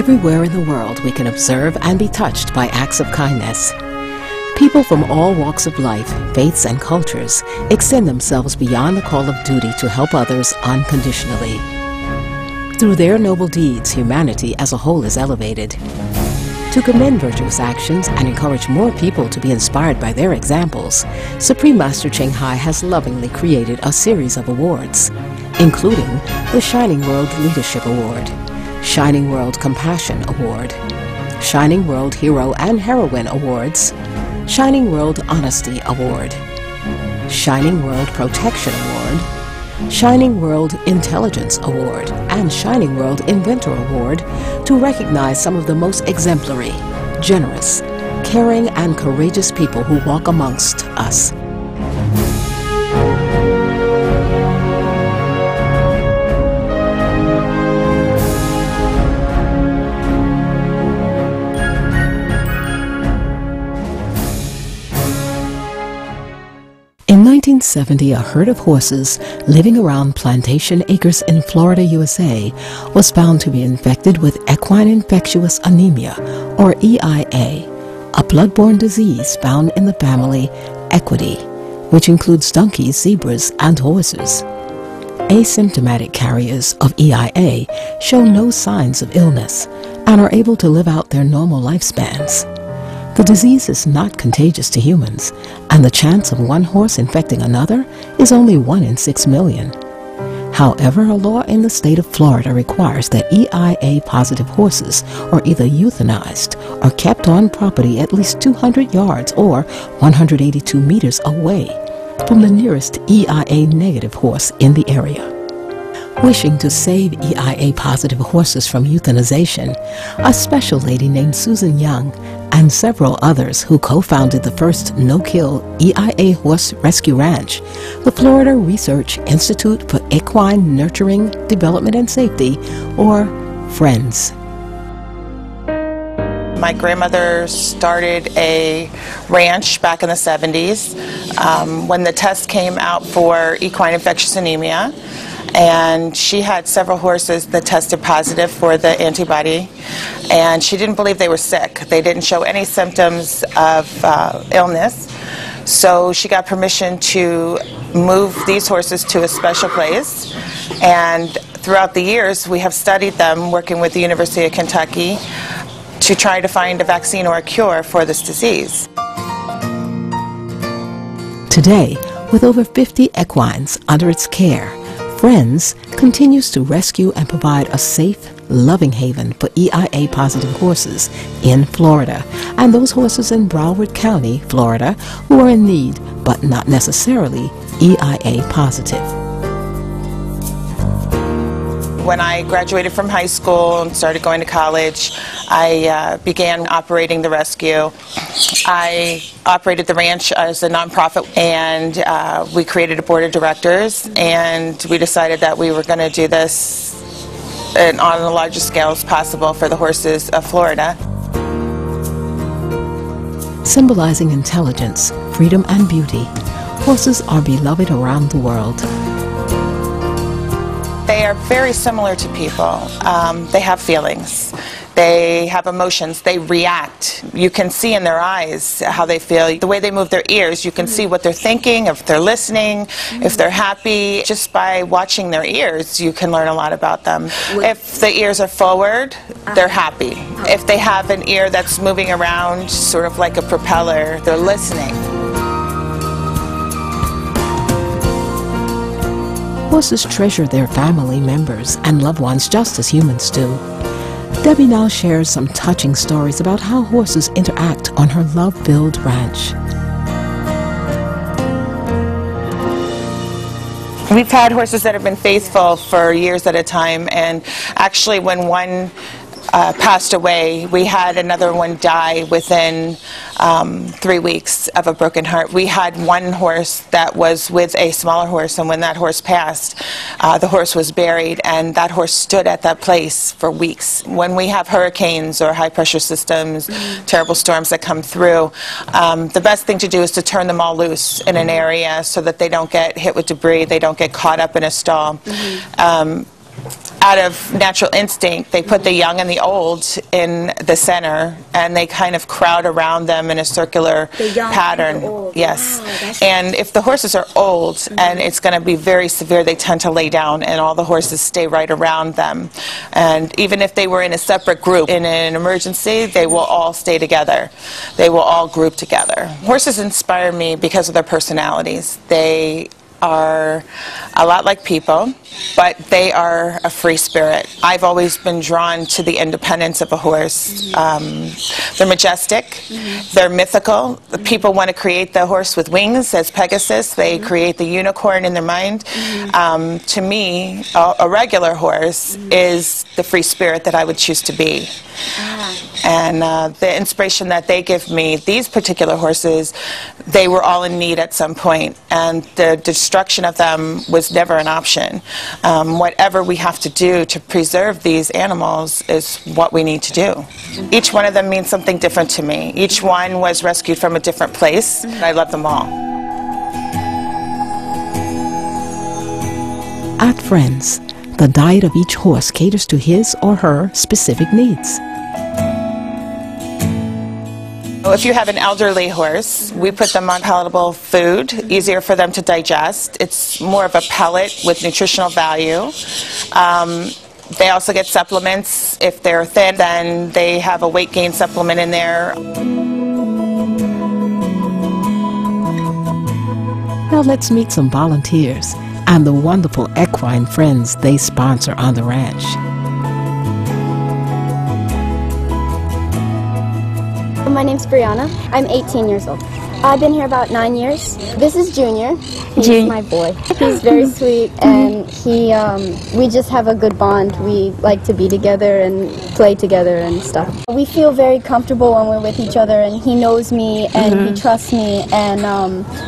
Everywhere in the world we can observe and be touched by acts of kindness. People from all walks of life, faiths and cultures extend themselves beyond the call of duty to help others unconditionally. Through their noble deeds, humanity as a whole is elevated. To commend virtuous actions and encourage more people to be inspired by their examples, Supreme Master Ching Hai has lovingly created a series of awards, including the Shining World Leadership Award, Shining World Compassion Award, Shining World Hero and Heroine Awards, Shining World Honesty Award, Shining World Protection Award, Shining World Intelligence Award, and Shining World Inventor Award to recognize some of the most exemplary, generous, caring, and courageous people who walk amongst us. In 1970, a herd of horses living around plantation acres in Florida, USA, was found to be infected with equine infectious anemia, or EIA, a blood-borne disease found in the family Equidae, which includes donkeys, zebras, and horses. Asymptomatic carriers of EIA show no signs of illness and are able to live out their normal lifespans. The disease is not contagious to humans, and the chance of one horse infecting another is only 1 in 6 million. However, a law in the state of Florida requires that EIA-positive horses are either euthanized or kept on property at least 200 yards or 182 meters away from the nearest EIA-negative horse in the area. Wishing to save EIA-positive horses from euthanization, a special lady named Susan Young and several others who co-founded the first no-kill EIA horse rescue ranch, the Florida Research Institute for Equine Nurturing, Development and Safety, or FRIENDS. My grandmother started a ranch back in the 70s when the test came out for equine infectious anemia. And she had several horses that tested positive for the antibody, and she didn't believe they were sick. They didn't show any symptoms of illness, so she got permission to move these horses to a special place. And throughout the years, we have studied them, working with the University of Kentucky, to try to find a vaccine or a cure for this disease. Today, with over 50 equines under its care, FRIENDS continues to rescue and provide a safe, loving haven for EIA-positive horses in Florida and those horses in Broward County, Florida, who are in need but not necessarily EIA-positive. When I graduated from high school and started going to college, I began operating the rescue. I operated the ranch as a nonprofit, and we created a board of directors, and we decided that we were going to do this on the largest scale as possible for the horses of Florida. Symbolizing intelligence, freedom, and beauty, horses are beloved around the world. They are very similar to people. They have feelings. They have emotions. They react. You can see in their eyes how they feel. The way they move their ears, you can see what they're thinking, if they're listening, if they're happy. Just by watching their ears, you can learn a lot about them. If the ears are forward, they're happy. If they have an ear that's moving around, sort of like a propeller, they're listening. Horses treasure their family members and loved ones just as humans do. Debbie now shares some touching stories about how horses interact on her love-filled ranch. We've had horses that have been faithful for years at a time, and actually when one passed away, we had another one die within 3 weeks of a broken heart. We had one horse that was with a smaller horse, and when that horse passed, the horse was buried, and that horse stood at that place for weeks. When we have hurricanes or high pressure systems, terrible storms that come through, the best thing to do is to turn them all loose in an area so that they don't get hit with debris, they don't get caught up in a stall. out of natural instinct, they put the young and the old in the center, and they kind of crowd around them in a circular pattern. Yes. Wow, and if the horses are old and it's going to be very severe, they tend to lay down, and all the horses stay right around them. And even if they were in a separate group in an emergency, they will all stay together. They will all group together. Horses inspire me because of their personalities. They are a lot like people, but they are a free spirit. I've always been drawn to the independence of a horse. They're majestic, they're mythical. People want to create the horse with wings as Pegasus. They create the unicorn in their mind. To me, a regular horse is the free spirit that I would choose to be. And the inspiration that they give me, these particular horses, they were all in need at some point, and the destruction of them was never an option. Whatever we have to do to preserve these animals is what we need to do. Each one of them means something different to me. Each one was rescued from a different place. I love them all. At Friends, the diet of each horse caters to his or her specific needs. If you have an elderly horse, we put them on palatable food, easier for them to digest. It's more of a pellet with nutritional value. They also get supplements. If they're thin, then they have a weight gain supplement in there. Now let's meet some volunteers and the wonderful equine friends they sponsor on the ranch. My name's Brianna. I'm 18 years old. I've been here about 9 years. This is Junior. He's my boy. He's very sweet, and we just have a good bond. We like to be together and play together and stuff. We feel very comfortable when we're with each other, and he knows me and he trusts me, and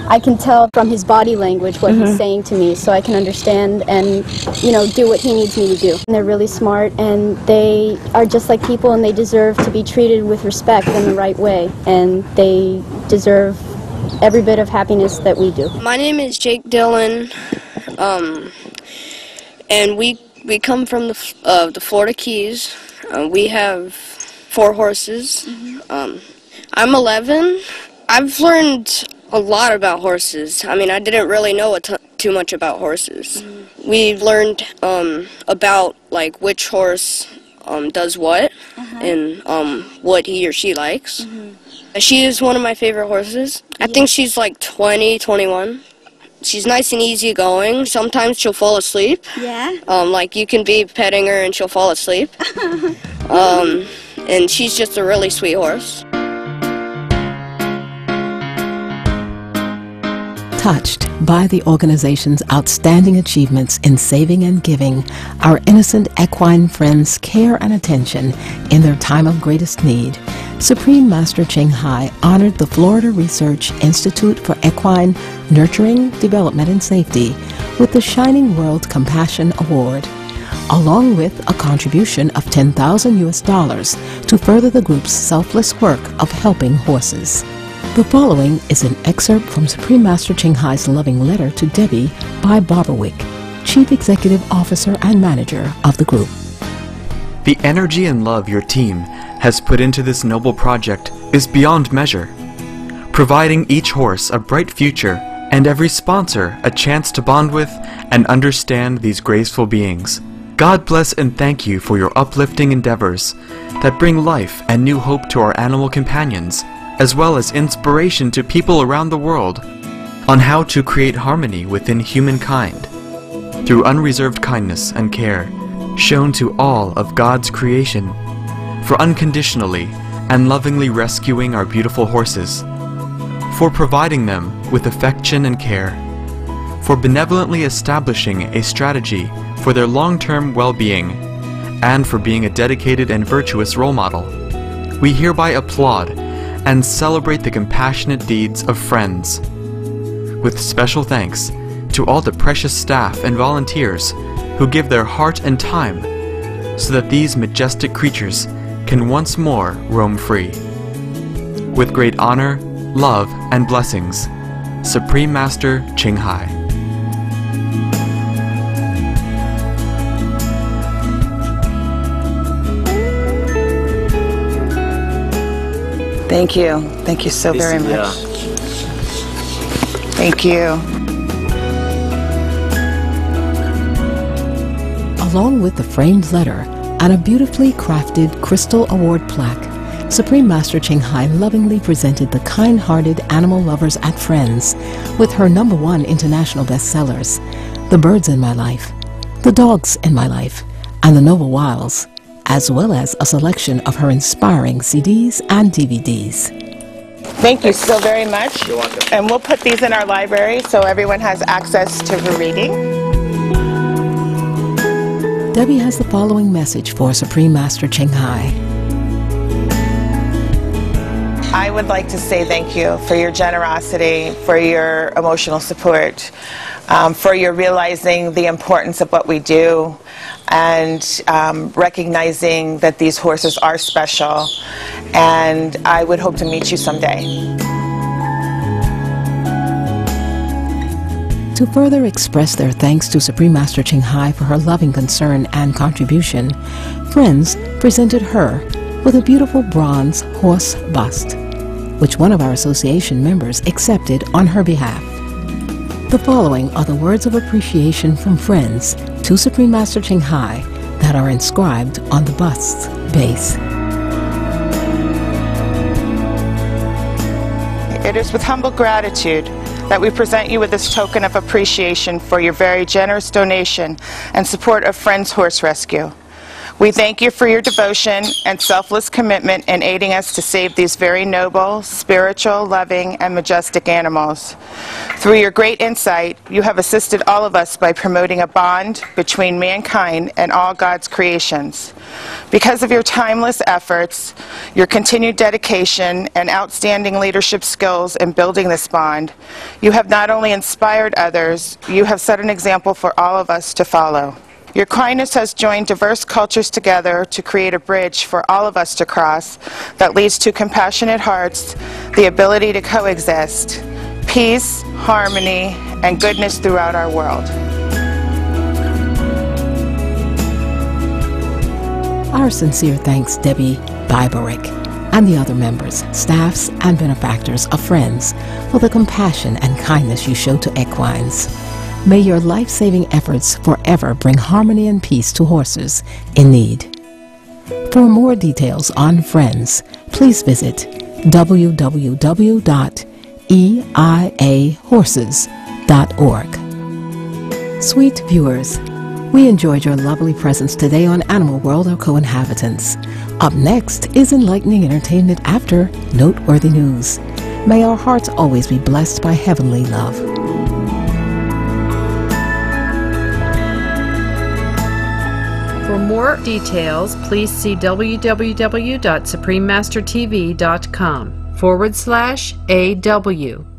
I can tell from his body language what he's saying to me, so I can understand and, you know, do what he needs me to do. And they're really smart, and they are just like people, and they deserve to be treated with respect in the right way, and they deserve every bit of happiness that we do. My name is Jake Dillon, and we come from the Florida Keys. We have 4 horses. I'm 11. I've learned a lot about horses. I mean, I didn't really know too much about horses. We learned about like which horse does what and what he or she likes. She is one of my favorite horses. I think she's like 20, 21. She's nice and easygoing. Sometimes she'll fall asleep. Yeah? Like you can be petting her and she'll fall asleep. And she's just a really sweet horse. Touched by the organization's outstanding achievements in saving and giving our innocent equine friends care and attention in their time of greatest need, Supreme Master Ching Hai honored the Florida Research Institute for Equine Nurturing, Development, and Safety with the Shining World Compassion Award, along with a contribution of $10,000 to further the group's selfless work of helping horses. The following is an excerpt from Supreme Master Ching Hai's loving letter to Debbie by Barberwick, Chief Executive Officer and Manager of the group. The energy and love your team has put into this noble project is beyond measure, providing each horse a bright future and every sponsor a chance to bond with and understand these graceful beings. God bless and thank you for your uplifting endeavors that bring life and new hope to our animal companions, as well as inspiration to people around the world on how to create harmony within humankind through unreserved kindness and care shown to all of God's creation, for unconditionally and lovingly rescuing our beautiful horses, for providing them with affection and care, for benevolently establishing a strategy for their long-term well-being, and for being a dedicated and virtuous role model. We hereby applaud and celebrate the compassionate deeds of friends. With special thanks to all the precious staff and volunteers who give their heart and time so that these majestic creatures can once more roam free. With great honor, love, and blessings, Supreme Master Ching Hai. Thank you. Thank you so very much. Thank you. Along with the framed letter and a beautifully crafted crystal award plaque, Supreme Master Ching Hai lovingly presented the kind-hearted animal lovers at Friends with her #1 international bestsellers, The Birds in My Life, The Dogs in My Life, and The Noble Wilds, as well as a selection of her inspiring CDs and DVDs. Thank you so very much. You're welcome. And we'll put these in our library so everyone has access to her reading. Debbie has the following message for Supreme Master Ching Hai. I would like to say thank you for your generosity, for your emotional support, for your realizing the importance of what we do, and recognizing that these horses are special, and I would hope to meet you someday. To further express their thanks to Supreme Master Ching Hai for her loving concern and contribution, Friends presented her with a beautiful bronze horse bust, which one of our association members accepted on her behalf. The following are the words of appreciation from Friends to Supreme Master Ching Hai that are inscribed on the bust's base. It is with humble gratitude that we present you with this token of appreciation for your very generous donation and support of Friends Horse Rescue. We thank you for your devotion and selfless commitment in aiding us to save these very noble, spiritual, loving, and majestic animals. Through your great insight, you have assisted all of us by promoting a bond between mankind and all God's creations. Because of your timeless efforts, your continued dedication, and outstanding leadership skills in building this bond, you have not only inspired others, you have set an example for all of us to follow. Your kindness has joined diverse cultures together to create a bridge for all of us to cross that leads to compassionate hearts, the ability to coexist, peace, harmony, and goodness throughout our world. Our sincere thanks, Debbie Byberick, and the other members, staffs, and benefactors of Friends for the compassion and kindness you show to equines. May your life-saving efforts forever bring harmony and peace to horses in need. For more details on Friends, please visit www.eiahorses.org. Sweet viewers, we enjoyed your lovely presence today on Animal World, our co-inhabitants. Up next is enlightening entertainment after noteworthy news. May our hearts always be blessed by heavenly love. For more details, please see www.suprememastertv.com/AW.